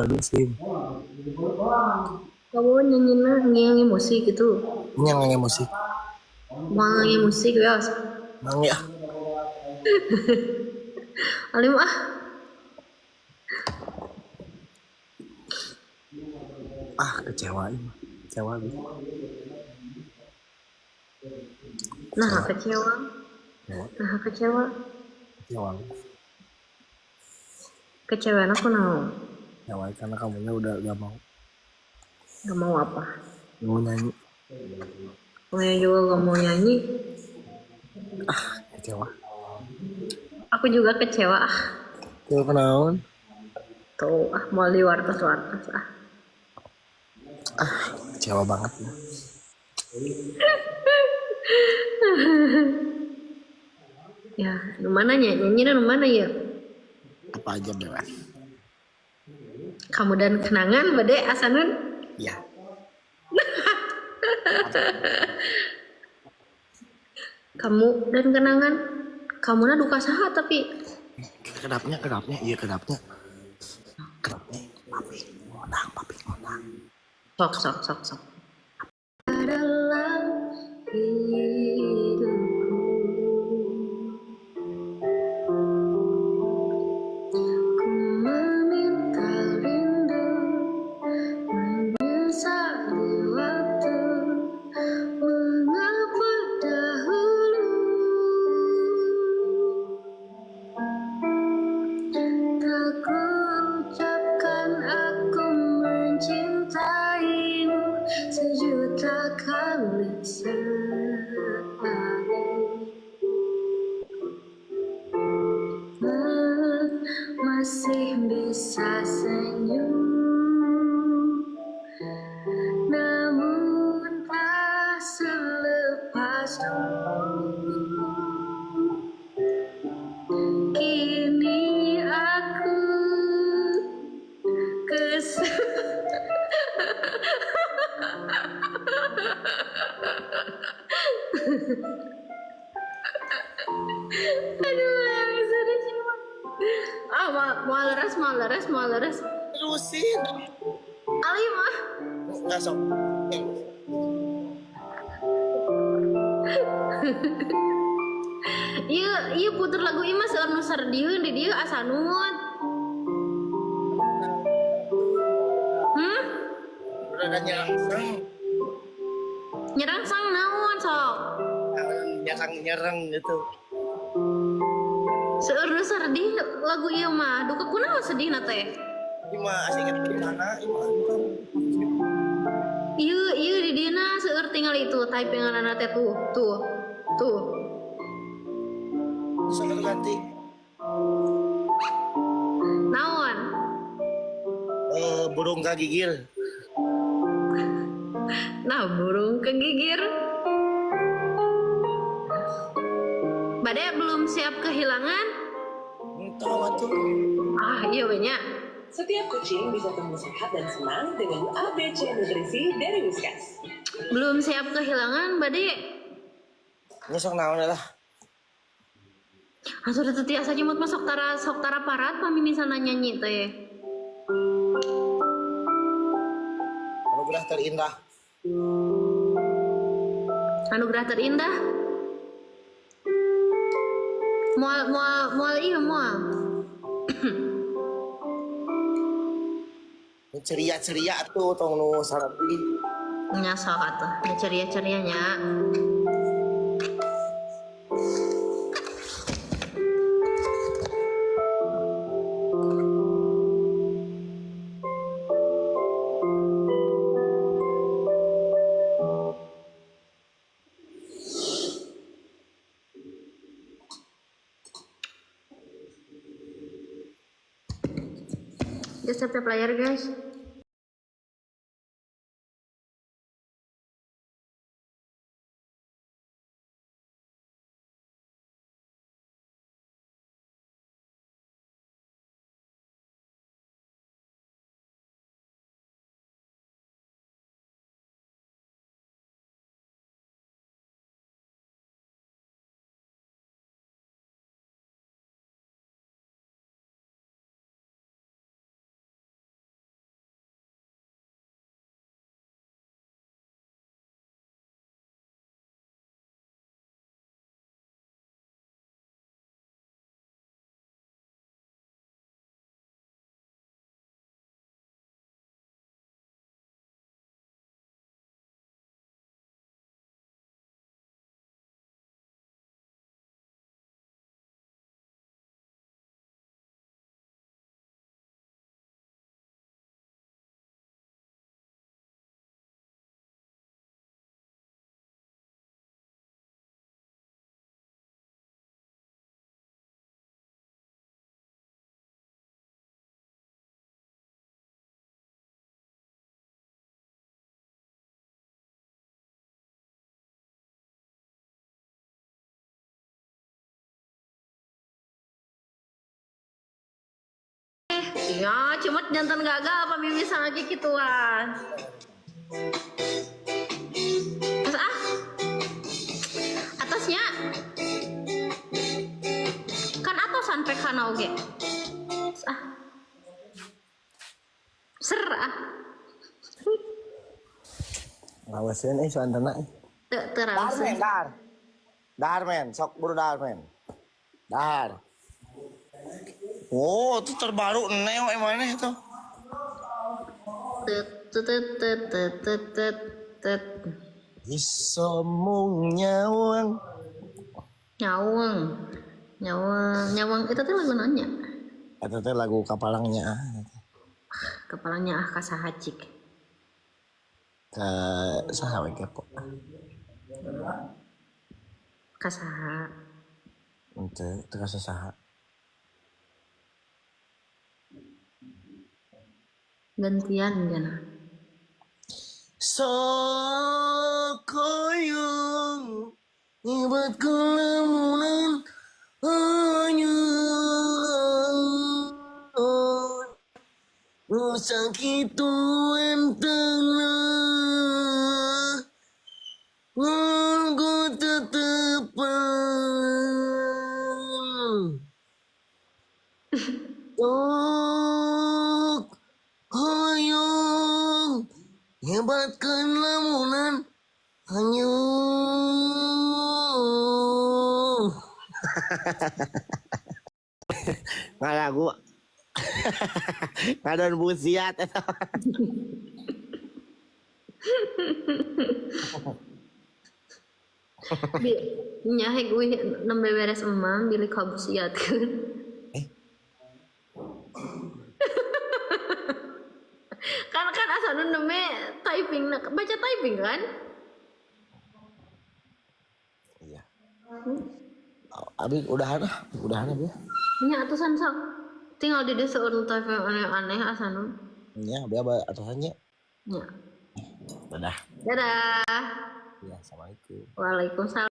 Muslim. Kamu nyanyi musik gitu. Nyanyi musik. Mau nyanyi musik ya. Nang ya. Alim ah. Kecewa ini. Kecewa gitu. Nah, kecewa. Nah, kecewa. Kecewa. Kecewa aku naon? Kecewa karena kamunya udah gak mau. Gak mau apa? Gak mau nyanyi. Kamunya juga gak mau nyanyi. Kecewa. Aku juga kecewa ah. Kecewa kenaon? Tuh ah mau di wartos ah. Kecewa banget ya. Ya, mana nyanyi mana ya? Apa aja bebas. Kamu dan kenangan bade asanun? Iya. Kamu dan kenangan. Kamu na duka saha tapi Kedapnya. Iya kedapnya. Papi ngondang. sok. Adalah hidupku. Ku meminta rindu menyesali waktu. Mengapa dahulu tak kuucapkan aku mencintaimu sejuta kali sehari. Masih bisa senyum, namun tak selepas dulu. Kini aku aduh yang bisa dicium. Mau leres. Terusin. Alim ah. Nggak sok. Iya puter lagu ima seueur nu sardieu di dieu asa nuhun. Udah ada nyerang. Nyerang sang naon sok. Nyerang gitu. Seueur nu sardieu lagu ieu mah duka kunaon sedihna teh. Ini mah asik inget di mana? Iya di dina seueur tinggal itu typinganana teh tuh. Bisa ganti. Naon? Burung kagigil. Nah, burung kegigir. Bade belum siap kehilangan? Tahu tuh. Iya banyak. Setiap kucing bisa tumbuh sehat dan senang dengan ABC Nutrisi dari Whiskas. Belum siap kehilangan, Bade. Nyesok naon lah. Sudah tetiasa jemut mah sok tara parat pami misalnya nyanyi teh. Anugerah terindah. Anugerah terindah. Mual. Ceria tuh tong nu sarapi. Nya sok atuh, ceria-cerianya. Just siap layar guys. Ya, cuma jantan gagal apa mimisan lagi gituan. Terus atasnya kan atasan pekana oge. Terus, ser Ngawasin suantana. Dahar terus men, dahar. Dahar men, sok buru dahar men. Dahar. Oh, itu terbaru neo emangnya itu. tet. Isomung nyawang. Nyawang itu tuh lagu nanya. Itu teh lagu kapalangnya. Kepalanya kasahacik. Ke saha we kepo. Kasaha. Ente teu saha. Gantian jana. Sokoyong ibat kelamunan hanya sakit tengah aku tetepan tok hoyong hebatkan lamunan hanya ngalagu ngadon busiat eta Nyahe gue nembe beres emang bilih kabusiatkeun. kan asa nu neme typing baca typing kan? iya abi udahan abi Nya atusan sok tinggal di desa nu typing aneh-aneh asa nu. ya abi aba atasannya Nya. dadah Dadah. ya assalamualaikum Waalaikumsalam.